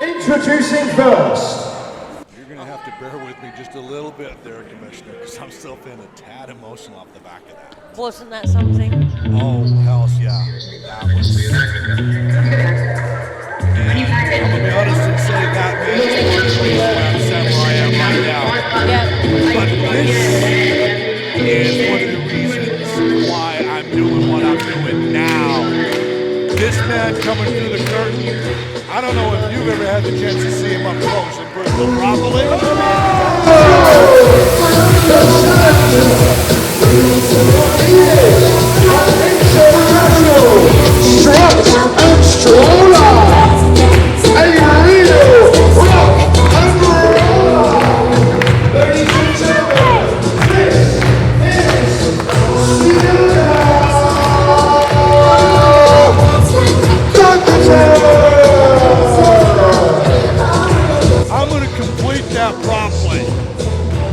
Introducing first. You're going to have to bear with me just a little bit there, Commissioner, because I'm still feeling a tad emotional off the back of that. Wasn't that something? Oh, hell yeah. That was... And I'm going to be honest and say that man is one of the reasons why I'm set where I am right now. Yeah. But this is one of the reasons why I'm doing what I'm doing now. This man coming through the curtain, I don't know if you've ever had the chance to see him up close and personal properly. Struts and stroller. A real rock and roll. Ladies and gentlemen, this is I'm going to complete that promptly.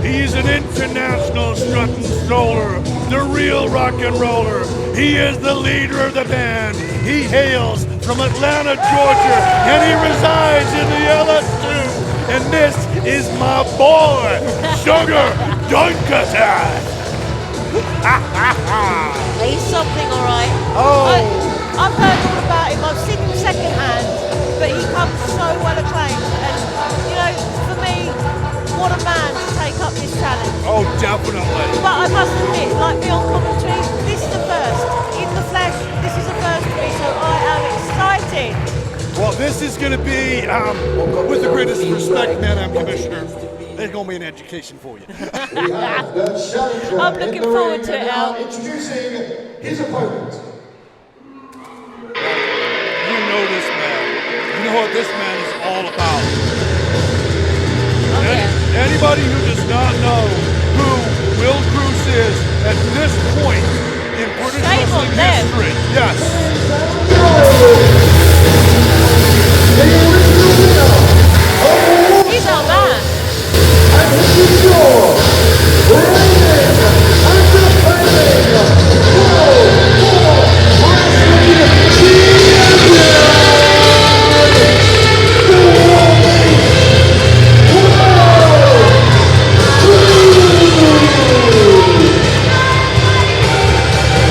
He's an international strut and stroller, the real rock and roller. He is the leader of the band. He hails from Atlanta, Georgia, and he resides in the LS2. And this is my boy, Sugar Dunkerton. He's something, all right. Oh. I've heard all about him. I've seen him secondhand, but he comes so well acclaimed. And, you know, for me, what a man to take up this challenge. Oh, definitely. But I must admit, like beyond commentary, this is the first. In the flesh, this is the first for me, so I am excited. Well, this is going to be, with the greatest respect, Madam Commissioner, there's going to be an education for you. I'm looking forward to it, Al. Introducing his opponent. You know this man. You know what this man is all about. Anybody who does not know who Will Kroos is at this point in British wrestling history, yes. He's our man. And this is your reigning and defending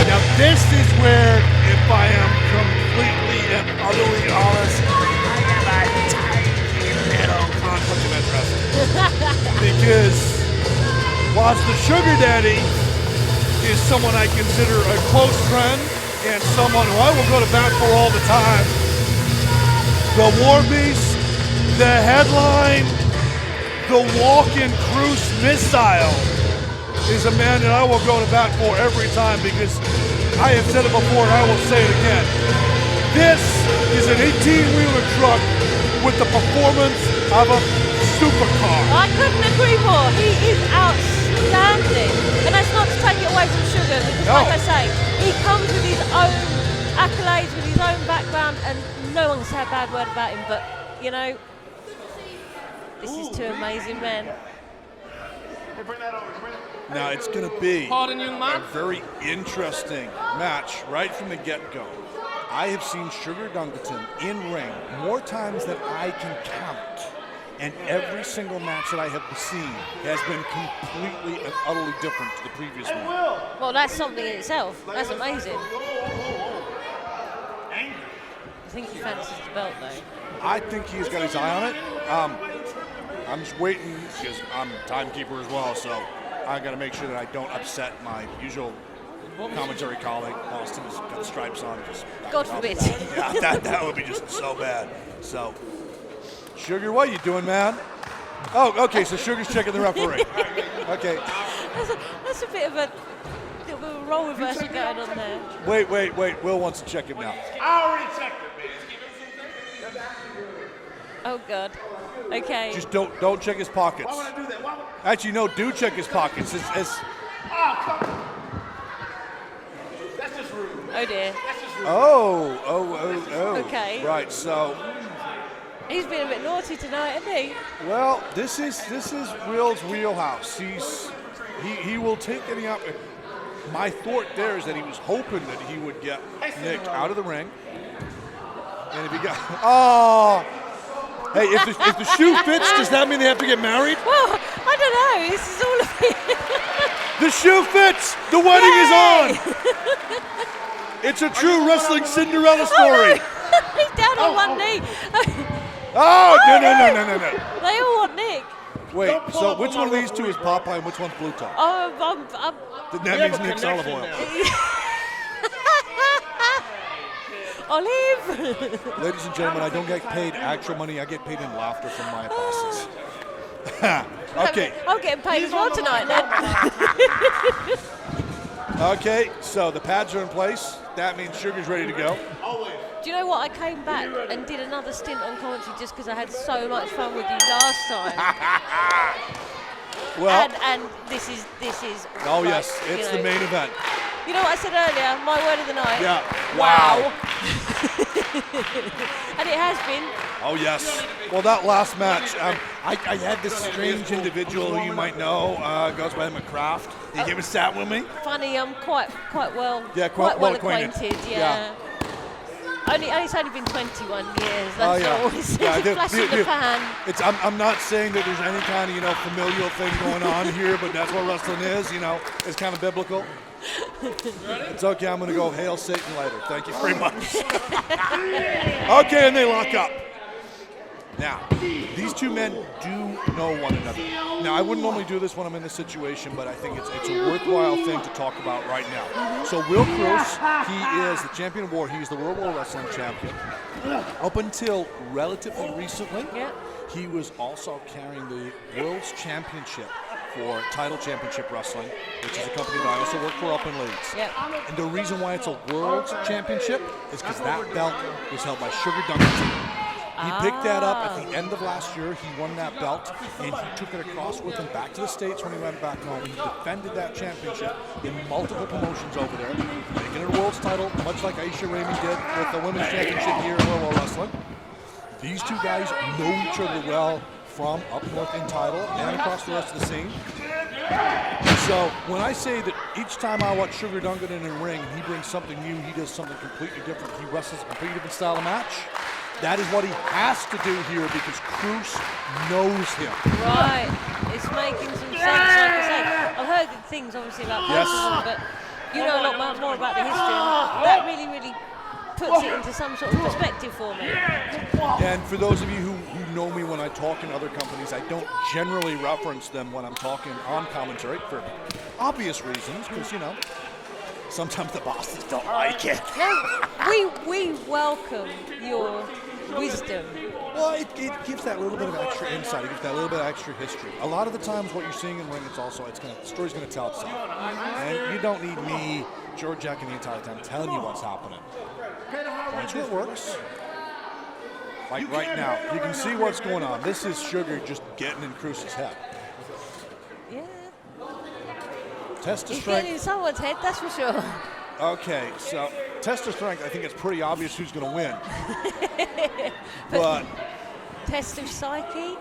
Now this is where, if I am completely and utterly honest, I have a tiny little conflict of interest. Because whilst the Sugar Daddy is someone I consider a close friend and someone who I will go to bat for all the time, the War Beast, the headline, the walk-in Kroos missile is a man that I will go to bat for every time because I have said it before and I will say it again. This is an 18-wheeler truck with the performance of a supercar. I couldn't agree more. He is outstanding. And that's not to take it away from Sugar, because No. like I say, he comes with his own accolades, with his own background, and no one can say a bad word about him. But, you know, this is two amazing men. Now it's going to be Pardon, young man? a very interesting match right from the get-go. I have seen Sugar Dunkerton in ring more times than I can count. And every single match that I have seen has been completely and utterly different to the previous one. Well, that's something in itself. That's amazing. I think he fancies the belt, though. I think he's got his eye on it. I'm just waiting because I'm timekeeper as well, so I got to make sure that I don't upset my usual commentary colleague. Austin's got the stripes on. God forbid. Yeah, that would be just so bad. So, Sugar, what are you doing, man? Oh, okay, so Sugar's checking the referee. Okay. That's a bit of a role reversal going on there. Wait. Will wants to check him now. I already checked it, man. Oh, God. Okay. Just don't check his pockets. Why would I do that? Why would... Actually, no, do check his pockets. Oh, come on. That's just rude. Oh, dear. That's just rude. Oh. Okay. Right, so, He's been a bit naughty tonight, isn't he? well, this is Will's wheelhouse. He will take any up. My thought there is that he was hoping that he would get Nick out of the ring. And if he got, Hey, if the shoe fits, does that mean they have to get married? Well, I don't know. This is all of it. The shoe fits. The wedding is Yay! on. It's a true wrestling Cinderella story. He's down on one knee. Oh, no. They all want Nick. Wait, so which one of these two is Popeye and which one's Blue Top? Oh, Then that means Nick's olive oil. Olive. Ladies and gentlemen, I don't get paid actual money. I get paid in laughter from my bosses. Okay. I'm getting paid as well tonight then. Okay, so the pads are in place. That means Sugar's ready to go. Do you know what? I came back and did another stint on commentary just because I had so much fun with you last time. Well, and this is. oh like, yes, it's the main event. You know what I said earlier? My word of the night. Yeah. Wow. And it has been. Oh yes. Well, that last match, I had this strange individual who you might know, goes by McCraft. He came and sat with me. Funny, I'm quite well. Yeah, quite well acquainted. Yeah. It's only been 21 years. That's yeah. all. It's Yeah, a flash in the pan. I'm not saying that there's any kind of familial thing going on here, but that's what wrestling is. It's kind of biblical. It's okay. I'm gonna go hail Satan later. Thank you very much. Okay, and they lock up. Now, these two men do know one another. Now, I wouldn't normally do this when I'm in this situation, but I think it's a worthwhile thing to talk about right now. So, Will Kroos, he is the champion of war. He's the World War Wrestling champion. Up until relatively recently, he was also carrying the World's Championship for Title Championship Wrestling, which is a company that I also work for up in Leeds. And the reason why it's a World's Championship is because that belt was held by Sugar Dunkerton. He picked that up at the end of last year. He won that belt, and he took it across with him back to the States when he went back home. He defended that championship in multiple promotions over there, making it a world's title, much like Aisha Raymond did with the Women's Championship here in World War Wrestling. These two guys know each other well from up north in title and across the rest of the scene. So when I say that each time I watch Sugar Dunkerton in a ring, he brings something new, he does something completely different, he wrestles a completely different style of match, that is what he has to do here because Kroos knows him. Right, it's making some sense. Like I say, I've heard good things obviously about Patterson, but you know a lot more about the history, and that really puts it into some sort of perspective for me. And for those of you who know me when I talk in other companies, I don't generally reference them when I'm talking on commentary for obvious reasons, because sometimes the bosses don't like it. No, we welcome your wisdom. Well, it gives that little bit of extra insight. It gives that little bit of extra history. A lot of the times, what you're seeing in ring, the story's going to tell itself, and you don't need me, George Jack, the entire time telling you what's happening. Once it works, like right now, you can see what's going on. This is Sugar just getting in Kroos' head. Yeah. Test of He's strength. getting in someone's head, that's for sure. Okay, so test of strength, I think it's pretty obvious who's going to win. But test of psyche?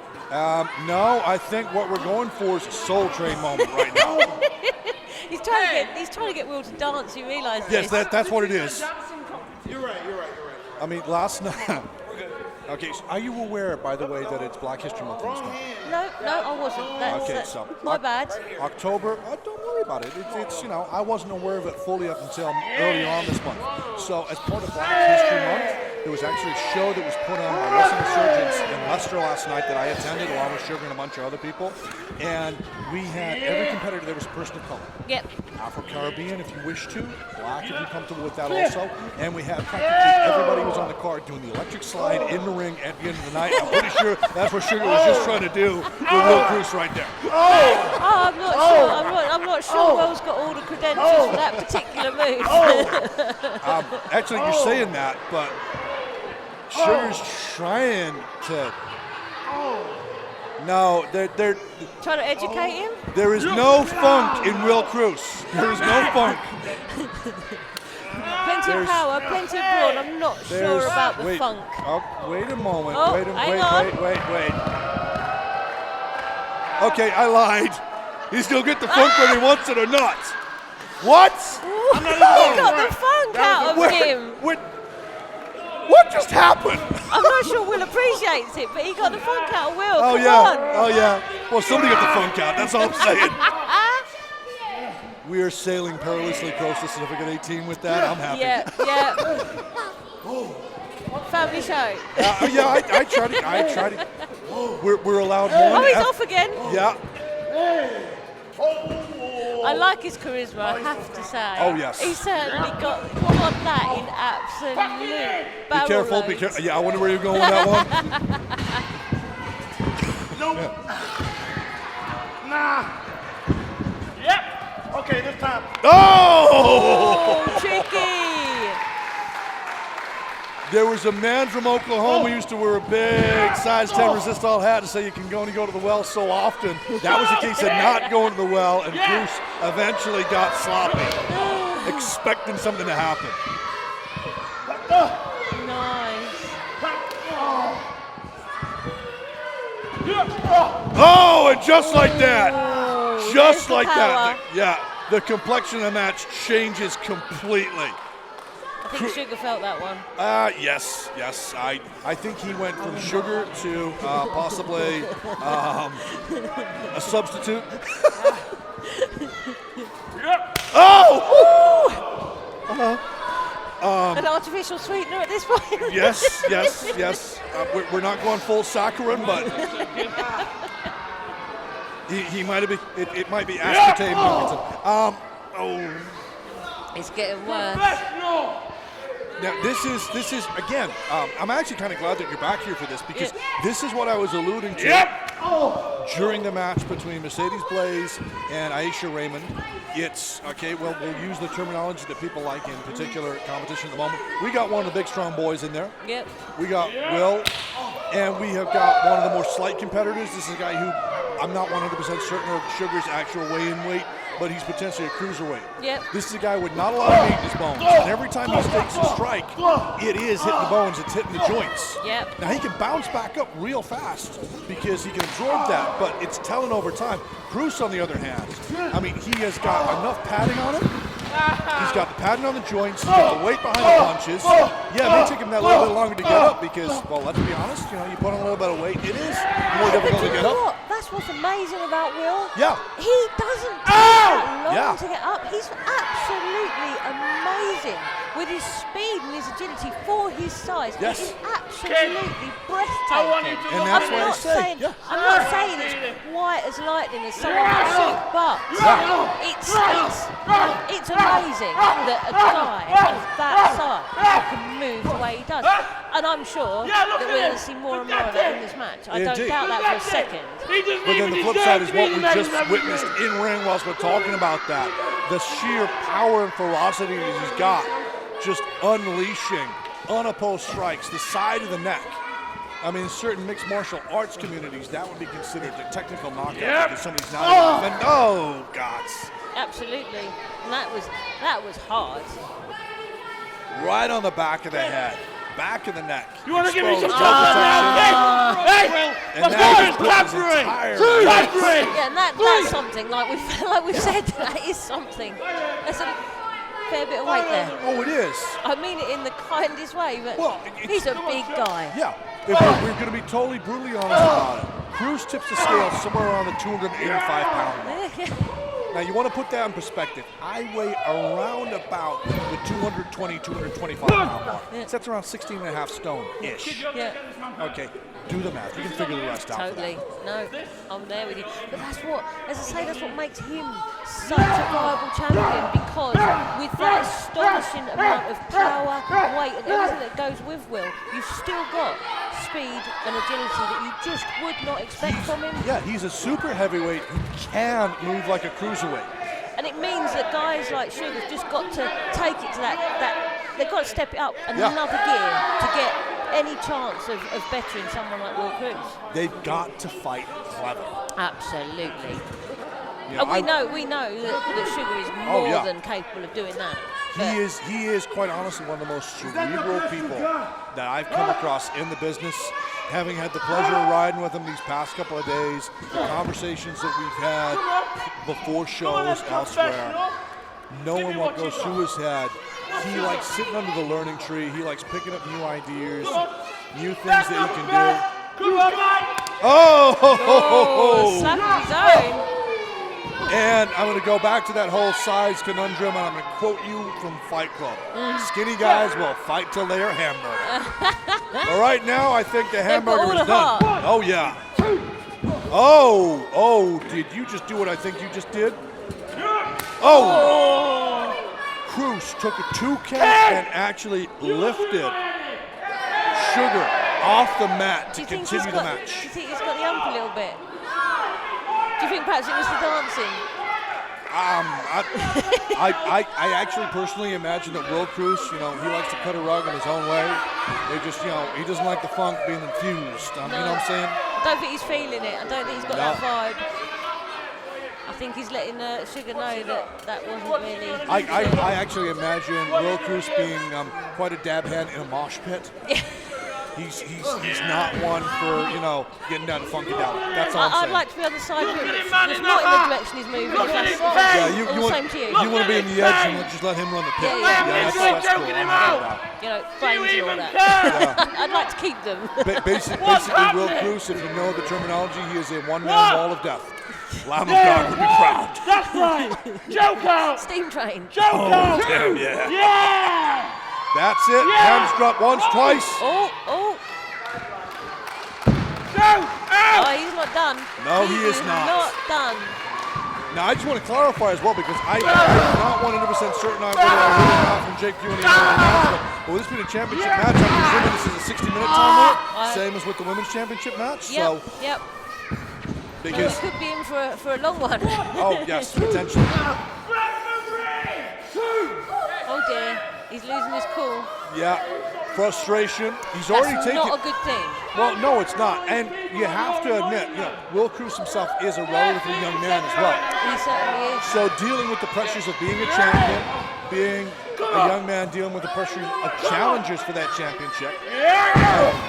No, I think what we're going for is a Soul Train moment right now. He's trying to get Will to dance, you realise Yes, this? that's what it is. You're right. I mean, last night. Okay, so are you aware, by the way, that it's Black History Month in this month? No, I wasn't. That's so my bad. October, don't worry about it. It's I wasn't aware of it fully up until earlier on this month. So as part of Black History Month, there was actually a show that was put on by Wrestling Insurgents in Leicester last night that I attended along with Sugar and a bunch of other people. And we had every competitor there was a person of color. Yep. Afro-Caribbean if you wish to, Black if you're comfortable with that also. And we had practically everybody who was on the card doing the electric slide in the ring at the end of the night. I'm pretty sure that's what Sugar was just trying to do with Will Kroos right there. I'm not sure. I'm not sure Will's got all the credentials for that particular move. Actually, you're saying that, but Sugar's trying to. No, they're Trying to educate him? there is no funk in Will Kroos. There is no funk. Plenty of power, plenty of brawn. I'm not sure about the funk. Oh, wait a moment. Oh, wait. hang Okay, I lied. He's gonna get the funk whether he wants it or not. What? Ooh, he got the funk out of him. What just happened? I'm not sure Will appreciates it, but he got the funk out of Will. Oh, Come yeah. on. Oh, yeah. Well, somebody got the funk out. That's all I'm saying. We are sailing perilously close to Certificate 18 with that. I'm happy. Yeah. Family show. Yeah, I try to. We're allowed more. Oh, he's off again. Yeah. I like his charisma, I have to say. Oh, yes. He certainly got that in absolute barrel Be careful. loads. Yeah, I wonder where you're going with that one. Nope. Nah. Yep. Okay, this time. Oh! Tricky. There was a man from Oklahoma who used to wear a big size 10 resist all hat to say you can only go to the well so often. That was the case of not going to the well, and Kroos eventually got sloppy, expecting something to happen. Nice. Oh, and just like that. Oh, Just there's like the that. power. Yeah, the complexion of the match changes completely. I think Sugar felt that one. Yes. I think he went from Sugar to possibly a substitute. Oh! An artificial sweetener at this point. Yes. We're not going full saccharin, but he might have been. It might be aspartame. Oh. It's getting worse. Now this is again. I'm actually kind of glad that you're back here for this because this is what I was alluding to during the match between Mercedes Blaze and Aisha Raymond. It's okay. Well, we'll use the terminology that people like in particular competition at the moment. We got one of the big, strong boys in there. Yep. We got Will, and we have got one of the more slight competitors. This is a guy who I'm not 100% certain of Sugar's actual weigh-in weight, but he's potentially a cruiserweight. Yep. This is a guy with not a lot of meat in his bones, and every time he takes a strike, it is hitting the bones, it's hitting the joints. Yep. Now he can bounce back up real fast because he can absorb that, but it's telling over time. Kroos, on the other hand, I mean, he has got enough padding on him. He's got the padding on the joints. He's got the weight behind the punches. Yeah, it may take him that little bit longer to get up because, well, let's be honest, you put on a little bit of weight, it is more difficult to get up. That's what's amazing about Will. Yeah. He doesn't take that long Yeah. to get up. He's absolutely amazing with his speed and his agility for his size. Yes. It is absolutely breathtaking. And that's what I say. Yeah. I'm not saying it's white as lightning as someone would shoot, but it's amazing that a guy of that size can move the way he does. And I'm sure that we're going to see more and more of that in this match. I don't Indeed. doubt that for a second. But then the flip side is what we just witnessed in ring whilst we're talking about that. The sheer power and ferocity that he's got, just unleashing unopposed strikes, the side of the neck. I mean, in certain mixed martial arts communities, that would be considered a technical knockout because somebody's not even. Oh, gods. Absolutely. And that was hard. Right on the back of the head, back of the neck. You want to give me some Exposed. trouble now? Hey! And Let's now go! he's put his entire Yeah, and that's something. Like we've said, that is something. There's a fair bit of weight there. Oh, it is. I mean it in the kindest way, but Well, he's a big guy. Yeah, if we're going to be totally brutally honest about it, Kroos tips the scale somewhere around the 285-pound mark. Now, you want to put that in perspective. I weigh around about the 220, 225-pound mark. So that's around 16 and a half stone-ish. Yeah, Okay, do the math. You can figure the rest out. totally. No, I'm there with you. But that's what, as I say, that's what makes him such a viable champion, because with that astonishing amount of power, weight, and everything that goes with Will, you've still got speed and agility that you just would not expect from him. Yeah, he's a super heavyweight who can move like a cruiserweight. And it means that guys like Sugar's just got to take it to that they've got to step it up another gear to get any chance of bettering someone like Will Kroos. They've got to fight clever. Absolutely. You know, And we know that Sugar is more than capable of doing that. He is quite honestly one of the most cerebral people that I've come across in the business. Having had the pleasure of riding with him these past couple of days, the conversations that we've had before shows elsewhere, knowing what goes through his head, he likes sitting under the learning tree. He likes picking up new ideas, new things that he can do. Oh! Slap his own. And I'm going to go back to that whole size conundrum, and I'm going to quote you from Fight Club. Skinny guys will fight till they are hamburger. All right, now I think the hamburger is done. Oh, yeah. Oh, did you just do what I think you just did? Oh! Kroos took a 2 count and actually lifted Sugar off the mat to continue the match. Do you think he's got the ump a little bit? Do you think perhaps it was the dancing? I actually personally imagine that Will Kroos, he likes to cut a rug in his own way. They just, he doesn't like the funk being infused. You know what I'm saying? I don't think he's feeling it. I don't think he's got that vibe. I think he's letting Sugar know that wasn't really. I actually imagine Will Kroos being quite a dab hand in a mosh pit. He's not one for, getting down to funky down. That's all I'm saying. I'd like to be on the side with him. Not in the direction he's moving. Yeah, you want to be in the edge and just let him run the pit. Yeah, that's cool. Brains and all that. I'd like to keep them. Basically, Will Kroos, if you know the terminology, he is a one-man wall of death. Lamb of God would be proud. That's right. Joke out. Steam train. Joke out. Damn, yeah. Yeah. That's it. Hands drop once, twice. Oh. Joke out. Oh, he's not done. No, he is not. Not done. Now, I just want to clarify as well, because I'm not 100% certain whether I heard or not from Jake Q in the announcement. But with this being a championship match, I'm presuming this is a 60-minute time limit, same as with the women's championship match. Yep. Because it could be in for a long one. Oh, yes, potentially. Oh, dear. He's losing his cool. Yeah, frustration. He's already taken. That's not a good thing. Well, no, it's not. And you have to admit, Will Kroos himself is a relatively young man as well. He certainly is. So dealing with the pressures of being a champion, being a young man dealing with the pressure of challenges for that championship.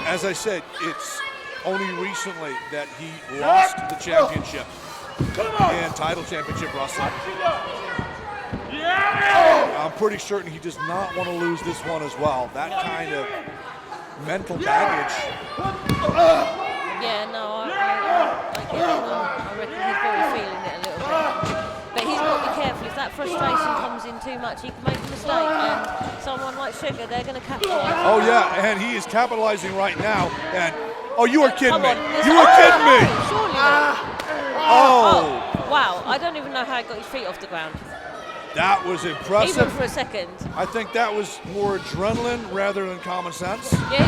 As I said, it's only recently that he lost the championship and title championship wrestling. I'm pretty certain he does not want to lose this one as well. That kind of mental baggage. Yeah, no, I get it. I reckon he's probably feeling it a little bit. But he's got to be careful. If that frustration comes in too much, he can make a mistake. And someone like Sugar, they're going to capitalize. Oh, yeah, and he is capitalizing right now. And you are kidding me. Come on. You are kidding me. Surely not. Oh. Wow, I don't even know how he got his feet off the ground. That was impressive. Even for a second. I think that was more adrenaline rather than common sense. Yeah.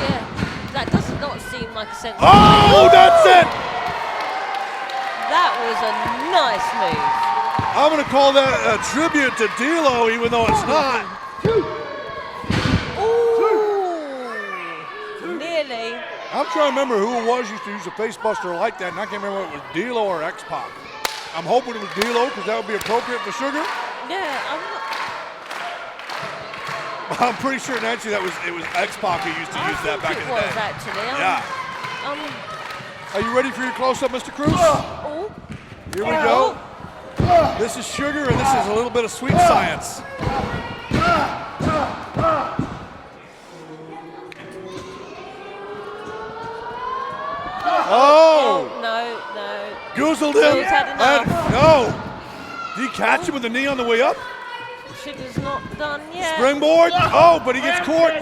That does not seem like a sense. Oh, that's it! That was a nice move. I'm going to call that a tribute to D'Lo, even though it's not. Ooh. Nearly. I'm trying to remember who it was used to use a face buster like that, and I can't remember if it was D'Lo or X-Pac. I'm hoping it was D'Lo because that would be appropriate for Sugar. Yeah, I'm pretty sure actually it was X-Pac who used to use that back in the day. Actually. Are you ready for your close-up, Mr. Kroos? Oh. Here we go. This is Sugar, and this is a little bit of sweet science. Oh! No. Goozled him. Had enough. No. Did he catch him with the knee on the way up? Sugar's not done yet. Springboard. Oh, but he gets caught.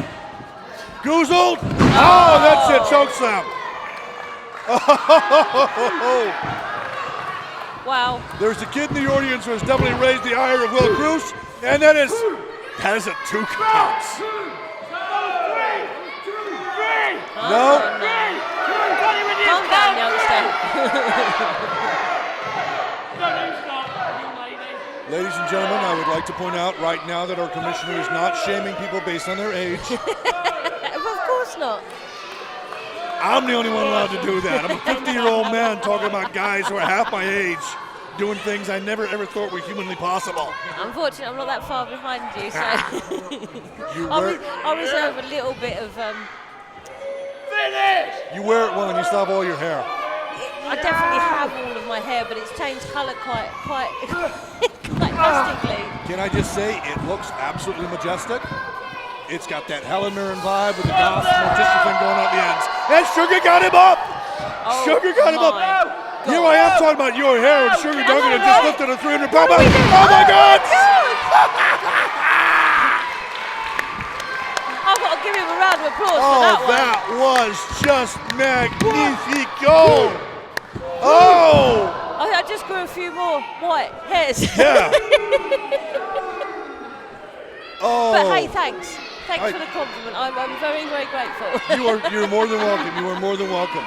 Goozled. Oh, that's it. Choke slam. Wow. There's a kid in the audience who has definitely raised the ire of Will Kroos, and that is a 2 counts. No. Calm down, youngster. Ladies and gentlemen, I would like to point out right now that our commissioner is not shaming people based on their age. Of course not. I'm the only one allowed to do that. I'm a 50-year-old man talking about guys who are half my age doing things I never ever thought were humanly possible. Unfortunately, I'm not that far behind you, so I'll reserve a little bit of. Finish! You wear it well and you still have all your hair. I definitely have all of my hair, but it's changed colour quite drastically. Can I just say, it looks absolutely majestic. It's got that Helen Mirren vibe with the gospel mortician thing going out the ends. And Sugar got him up! Oh, Sugar got him up! my Here God. I am talking about your hair, and Sugar Dunkerton know, just right? lifted a 300-pound bag. Oh my God! I've got to give him a round of applause for Oh, that one. that was just magnifico! Oh! I just grew a few more white hairs. Yeah. Oh. But hey, thanks. Thanks for the compliment. I'm very, very grateful. You're more than welcome. You are more than welcome.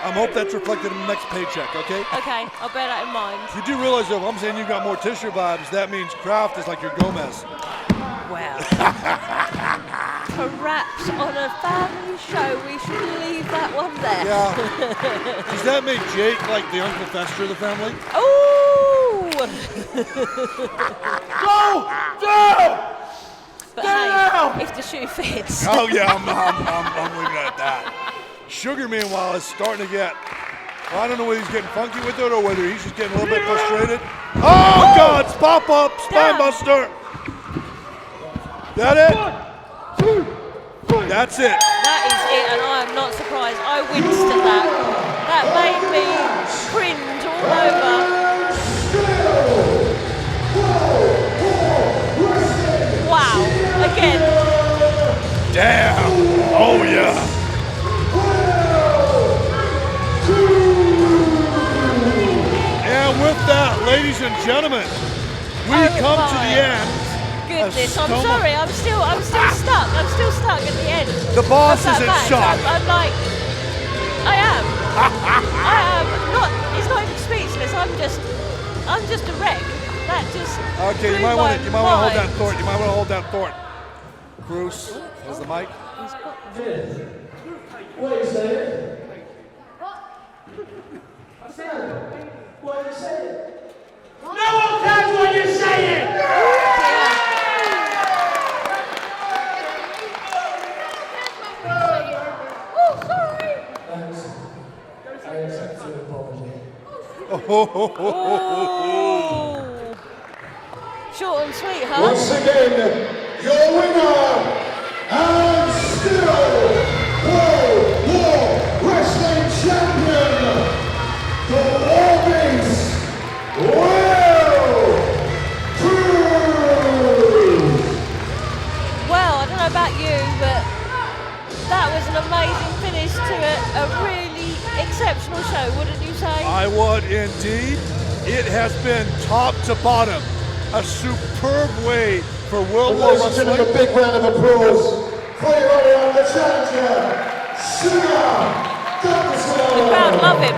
I hope that's reflected in the next paycheck, okay? Okay, I'll bear that in mind. You do realize, though, if I'm saying you got more tissue vibes, that means Kraft is like your Gomez. Well, perhaps on a family show we should leave that one there. Yeah. Does that make Jake like the Uncle Fester of the family? Ooh! Go! But hey, if the shoe fits. Oh yeah, I'm leaving it at that. Sugar, meanwhile, is starting to get. Well, I don't know whether he's getting funky with it or whether he's just getting a little bit frustrated. Oh God! Pop up, spine buster. That it? That's it. That is it, and I am not surprised. I winced at that. That made me cringe all over. Wow, again. Damn. Oh yeah. And with that, ladies and gentlemen, we come to the end. Goodness, I'm sorry. I'm still stuck. I'm still stuck at the end. The boss of is that in match. shock. I'm like, I am. I am not. It's not even speechless. I'm just a wreck. That just. Okay, you might want to hold that thought. You might want to hold that thought. Kroos, has the mic. What you saying? I said, what you saying? No one cares what you're saying! Oh, sorry. I accept your apology. Oh. Short and sweet, huh? Once again, your winner and still World War Wrestling Champion, the Warbeast, Will Kroos. Well, I don't know about you, but that was an amazing finish to a really exceptional show, wouldn't you say? I would indeed. It has been top to bottom a superb way for World War Ladies and gentlemen, a Wrestling. big round of applause for your very own the challenger, Sugar Dunkerton. The crowd love him.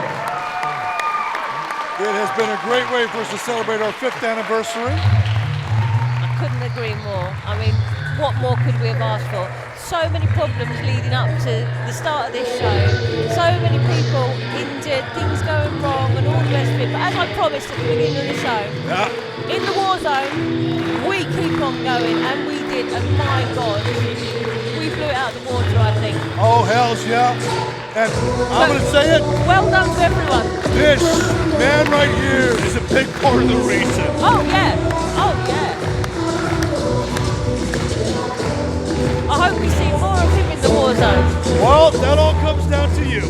It has been a great way for us to celebrate our 5th anniversary. I couldn't agree more. I mean, what more could we have asked for? So many problems leading up to the start of this show. So many people injured, things going wrong, and all the rest of it. But as I promised at the beginning of the show, Yeah. in the war zone, we keep on going, and we did. And my God, we blew it out of the water, I think. Oh, hells yeah. And I'm going to say it, Well done to everyone. this man right here is a big part of the reason. Oh yeah. Oh yeah. I hope we see more of him in the war zone. Well, that all comes down to you.